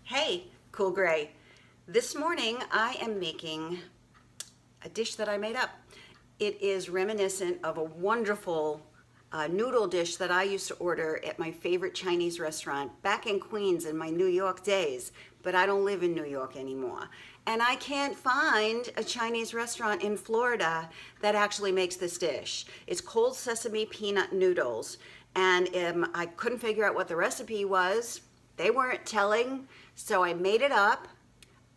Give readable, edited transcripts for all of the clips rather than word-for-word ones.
Hey, Cool Gray. This morning I am making a dish that I made up. It is reminiscent of a wonderful noodle dish that I used to order at my favorite Chinese restaurant back in Queens in my New York days, but I don't live in New York anymore. And I can't find a Chinese restaurant in Florida that actually makes this dish. It's cold sesame peanut noodles, and I couldn't figure out what the recipe was. They weren't telling, so I made it up.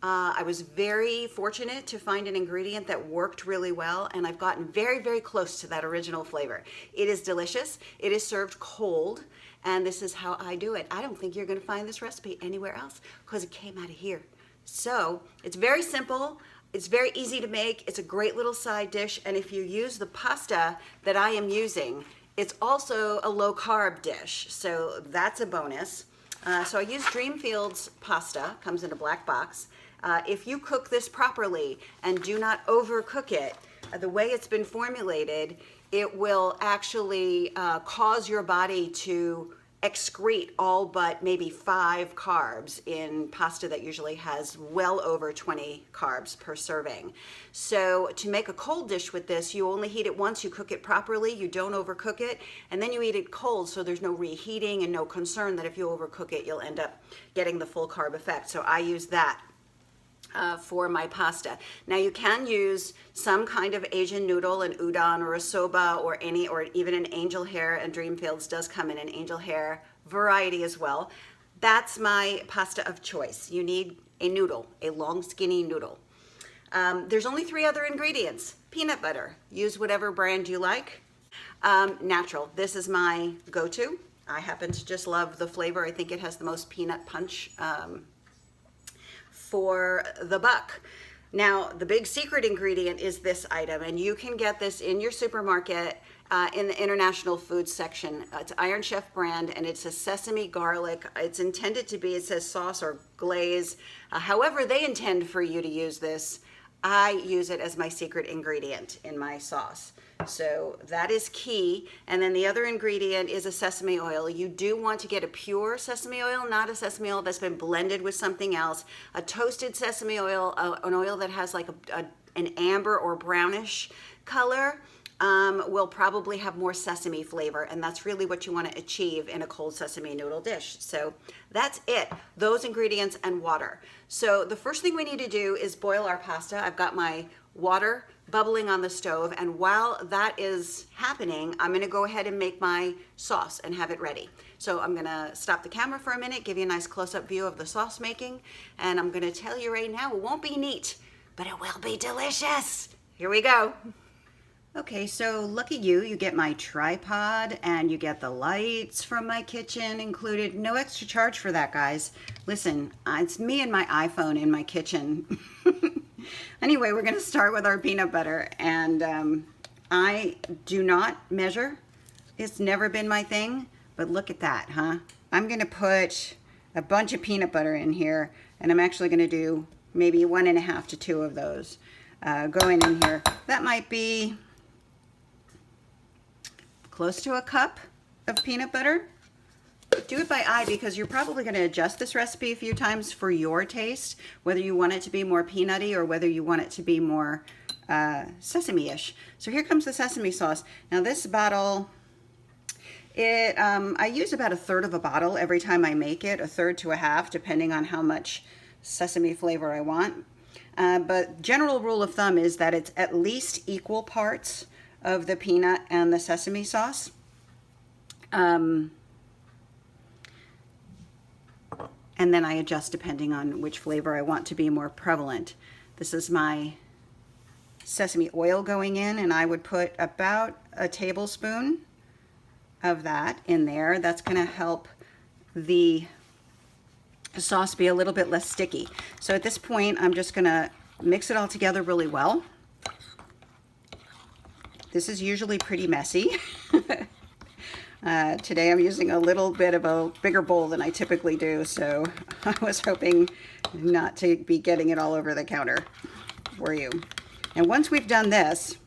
I was very fortunate to find an ingredient that worked really well, and I've gotten very, very close to that original flavor. It is delicious. It is served cold, and this is how I do it. I don't think you're going to find this recipe anywhere else because it came out of here. So it's very simple. It's very easy to make. It's a great little side dish, and if you use the pasta that I am using, it's also a low-carb dish, so that's a bonus. So I use Dreamfield's pasta, comes in a black box. If you cook this properly and do not overcook it, the way it's been formulated, it will actually cause your body to excrete all but maybe 5 carbs in pasta that usually has well over 20 carbs per serving. So to make a cold dish with this, you only heat it once, you cook it properly, you don't overcook it, and then you eat it cold, so there's no reheating and no concern that if you overcook it, you'll end up getting the full carb effect. So I use that for my pasta. Now you can use some kind of Asian noodle, an udon or a soba or even an angel hair, and Dreamfields does come in an angel hair variety as well. That's my pasta of choice. You need a noodle, a long skinny noodle. There's only 3 other ingredients. Peanut butter, use whatever brand you like. Natural, this is my go-to. I happen to just love the flavor. I think it has the most peanut punch for the buck. Now, the big secret ingredient is this item, and you can get this in your supermarket in the international foods section. It's Iron Chef brand, and it's a sesame garlic. It's intended to be, it says sauce or glaze. However they intend for you to use this, I use it as my secret ingredient in my sauce. So that is key. And then the other ingredient is a sesame oil. You do want to get a pure sesame oil, not a sesame oil that's been blended with something else. A toasted sesame oil, an oil that has like an amber or brownish color, will probably have more sesame flavor, and that's really what you want to achieve in a cold sesame noodle dish. So that's it, those ingredients and water. So the first thing we need to do is boil our pasta. I've got my water bubbling on the stove, and while that is happening, I'm going to go ahead and make my sauce and have it ready. So I'm going to stop the camera for a minute, give you a nice close-up view of the sauce making, and I'm going to tell you right now, it won't be neat, but it will be delicious. Here we go. Okay, so lucky you, you get my tripod and you get the lights from my kitchen included. No extra charge for that, guys. Listen, it's me and my iPhone in my kitchen. Anyway, we're gonna start with our peanut butter, and I do not measure. It's never been my thing, but look at that, huh? I'm gonna put a bunch of peanut butter in here, and I'm actually gonna do maybe 1.5 to 2 of those going in here. That might be close to a cup of peanut butter. Do it by eye because you're probably going to adjust this recipe a few times for your taste, whether you want it to be more peanutty or whether you want it to be more sesame-ish. So here comes the sesame sauce. Now this bottle, I use about 1/3 of a bottle every time I make it, 1/3 to 1/2, depending on how much sesame flavor I want. But general rule of thumb is that it's at least equal parts of the peanut and the sesame sauce. And then I adjust depending on which flavor I want to be more prevalent. This is my sesame oil going in, and I would put about a tablespoon of that in there. That's going to help the sauce be a little bit less sticky. So at this point, I'm just going to mix it all together really well. This is usually pretty messy. Today I'm using a little bit of a bigger bowl than I typically do, so I was hoping not to be getting it all over the counter for you. And once we've done this,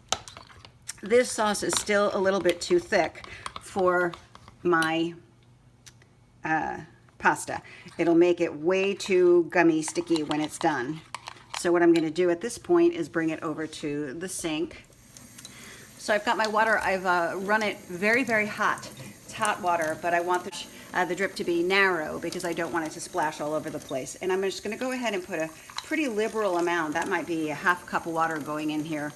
this sauce is still a little bit too thick for my pasta. It'll make it way too gummy sticky when it's done. So what I'm going to do at this point is bring it over to the sink. So I've got my water, I've run it very, very hot. It's hot water, but I want the drip to be narrow because I don't want it to splash all over the place. And I'm just going to go ahead and put a pretty liberal amount. That might be a half cup of water going in here.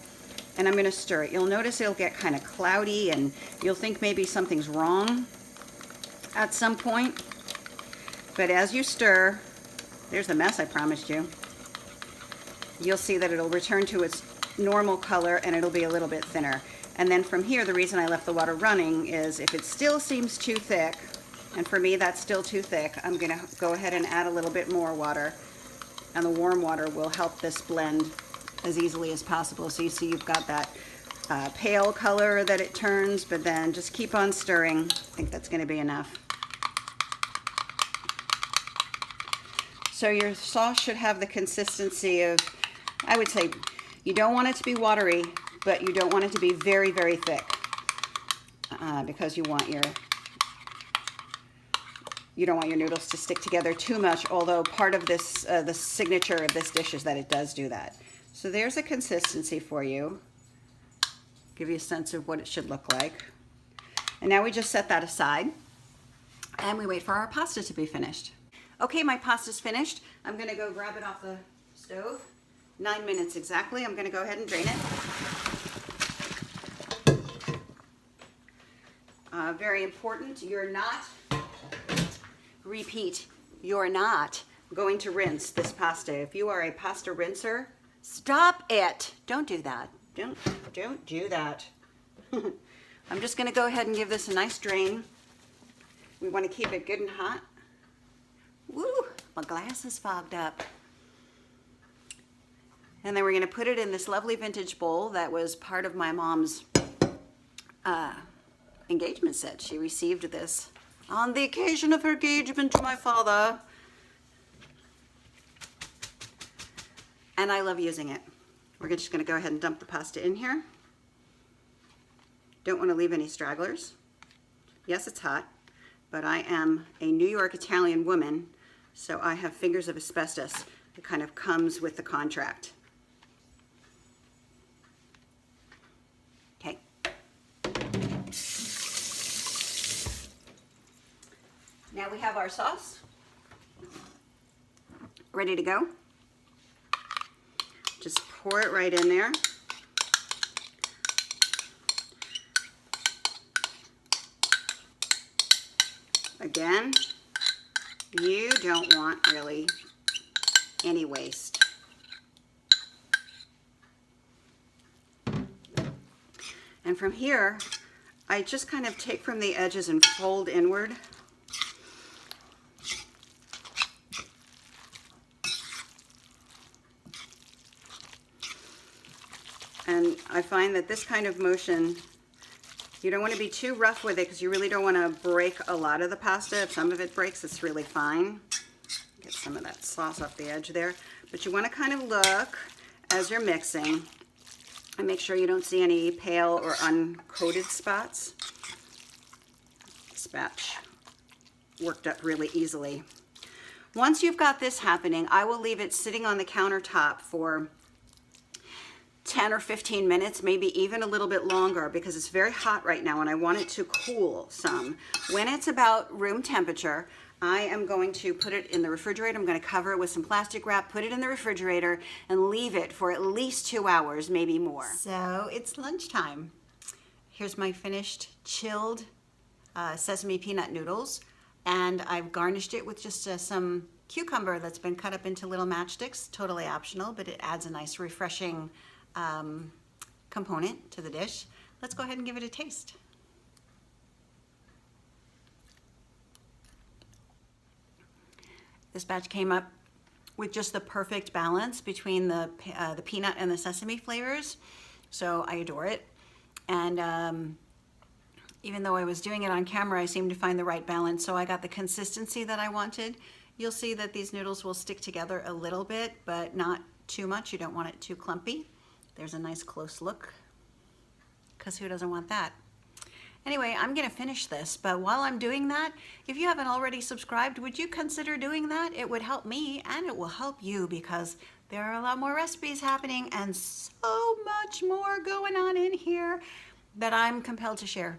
And I'm going to stir it. You'll notice it'll get kind of cloudy and you'll think maybe something's wrong at some point. But as you stir, there's the mess I promised you. You'll see that it'll return to its normal color and it'll be a little bit thinner. And then from here, the reason I left the water running is if it still seems too thick, and for me that's still too thick, I'm going to go ahead and add a little bit more water. And the warm water will help this blend as easily as possible. So you see you've got that pale color that it turns, but then just keep on stirring. I think that's going to be enough. So your sauce should have the consistency of, I would say, you don't want it to be watery, but you don't want it to be very, very thick because you don't want your noodles to stick together too much, although part of this, the signature of this dish is that it does do that. So there's a consistency for you. Give you a sense of what it should look like. And now we just set that aside and we wait for our pasta to be finished. Okay, my pasta's finished. I'm gonna go grab it off the stove. 9 minutes exactly. I'm gonna go ahead and drain it. Very important, you're not going to rinse this pasta. If you are a pasta rinser, stop it. Don't do that. Don't do that. I'm just going to go ahead and give this a nice drain. We want to keep it good and hot. Woo, my glass is fogged up. And then we're going to put it in this lovely vintage bowl that was part of my mom's engagement set. She received this on the occasion of her engagement to my father. And I love using it. We're just going to go ahead and dump the pasta in here. Don't want to leave any stragglers. Yes, it's hot, but I am a New York Italian woman, so I have fingers of asbestos. It kind of comes with the contract. Okay. Now we have our sauce ready to go. Just pour it right in there. Again, you don't want really any waste. And from here, I just kind of take from the edges and fold inward. And I find that this kind of motion, you don't want to be too rough with it because you really don't want to break a lot of the pasta. If some of it breaks, it's really fine. Get some of that sauce off the edge there. But you want to kind of look as you're mixing and make sure you don't see any pale or uncoated spots. This batch worked up really easily. Once you've got this happening, I will leave it sitting on the countertop for 10 or 15 minutes, maybe even a little bit longer, because it's very hot right now and I want it to cool some. When it's about room temperature, I am going to put it in the refrigerator. I'm going to cover it with some plastic wrap, put it in the refrigerator, and leave it for at least 2 hours, maybe more. So it's lunchtime. Here's my finished chilled sesame peanut noodles, and I've garnished it with just some cucumber that's been cut up into little matchsticks. Totally optional, but it adds a nice refreshing component to the dish. Let's go ahead and give it a taste. This batch came up with just the perfect balance between the peanut and the sesame flavors, so I adore it. And even though I was doing it on camera, I seemed to find the right balance, so I got the consistency that I wanted. You'll see that these noodles will stick together a little bit, but not too much. You don't want it too clumpy. There's a nice close look, because who doesn't want that? Anyway, I'm gonna finish this, but while I'm doing that, if you haven't already subscribed, would you consider doing that? It would help me and it will help you because there are a lot more recipes happening and so much more going on in here that I'm compelled to share.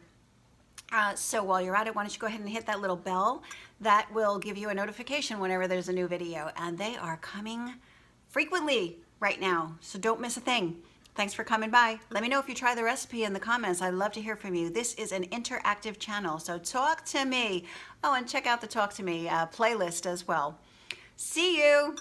So while you're at it, why don't you go ahead and hit that little bell that will give you a notification whenever there's a new video, and they are coming frequently right now, so don't miss a thing. Thanks for coming by. Let me know if you try the recipe in the comments. I'd love to hear from you. This is an interactive channel, so talk to me. Oh, and check out the Talk to Me playlist as well. See you.